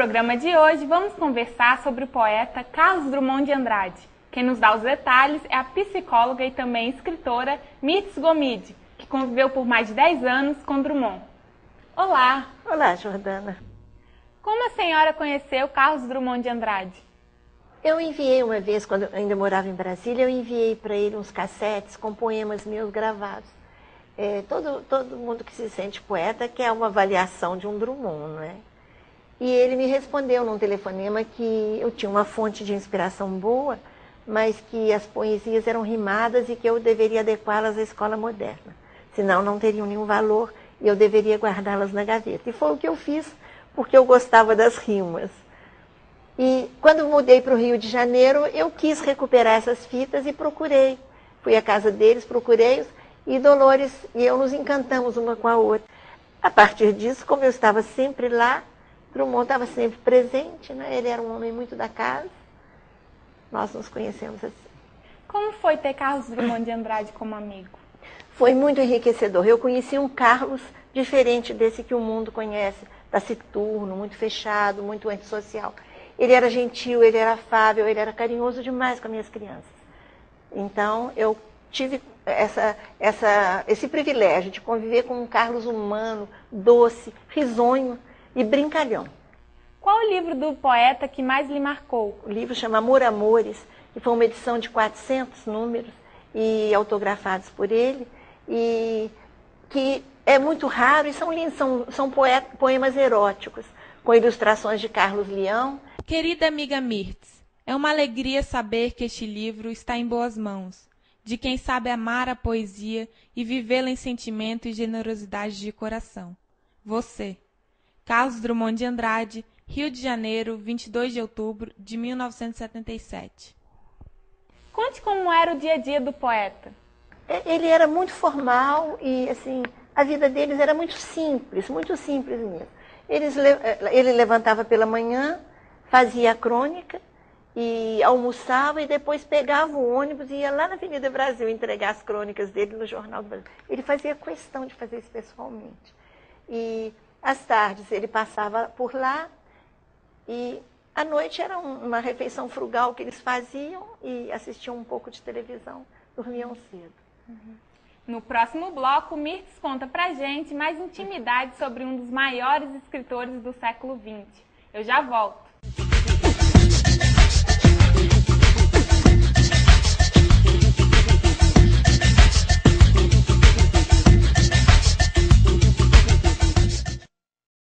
programa de hoje, vamos conversar sobre o poeta Carlos Drummond de Andrade. Quem nos dá os detalhes é a psicóloga e também escritora Mirtz Gomide, que conviveu por mais de 10 anos com Drummond. Olá! Olá, Jordana. Como a senhora conheceu Carlos Drummond de Andrade? Eu enviei uma vez, quando eu ainda morava em Brasília, eu enviei para ele uns cassetes com poemas meus gravados. Todo mundo que se sente poeta quer uma avaliação de um Drummond, não é? E ele me respondeu num telefonema que eu tinha uma fonte de inspiração boa, mas que as poesias eram rimadas e que eu deveria adequá-las à escola moderna. Senão não teriam nenhum valor e eu deveria guardá-las na gaveta. E foi o que eu fiz, porque eu gostava das rimas. E quando mudei para o Rio de Janeiro, eu quis recuperar essas fitas e procurei. Fui à casa deles, procurei-os, e Dolores e eu nos encantamos uma com a outra. A partir disso, como eu estava sempre lá, Drummond estava sempre presente, né? Ele era um homem muito da casa. Nós nos conhecemos assim. Como foi ter Carlos Drummond de Andrade como amigo? Foi muito enriquecedor. Eu conheci um Carlos diferente desse que o mundo conhece, taciturno, muito fechado, muito antissocial. Ele era gentil, ele era afável, ele era carinhoso demais com as minhas crianças. Então, eu tive esse privilégio de conviver com um Carlos humano, doce, risonho e brincalhão. Qual o livro do poeta que mais lhe marcou? O livro chama Amor Amores, que foi uma edição de 400 números e autografados por ele, e que é muito raro e são lindos, são poemas eróticos, com ilustrações de Carlos Leão. Querida amiga Mirtz, é uma alegria saber que este livro está em boas mãos, de quem sabe amar a poesia e vivê-la em sentimento e generosidade de coração. Você. Carlos Drummond de Andrade, Rio de Janeiro, 22 de outubro de 1977. Conte como era o dia a dia do poeta. Ele era muito formal e, assim, a vida deles era muito simples mesmo. Ele levantava pela manhã, fazia a crônica e almoçava e depois pegava o ônibus e ia lá na Avenida Brasil entregar as crônicas dele no Jornal do Brasil. Ele fazia questão de fazer isso pessoalmente. E às tardes ele passava por lá e à noite era uma refeição frugal que eles faziam e assistiam um pouco de televisão, dormiam cedo. No próximo bloco, Mirtz conta pra gente mais intimidades sobre um dos maiores escritores do século XX. Eu já volto.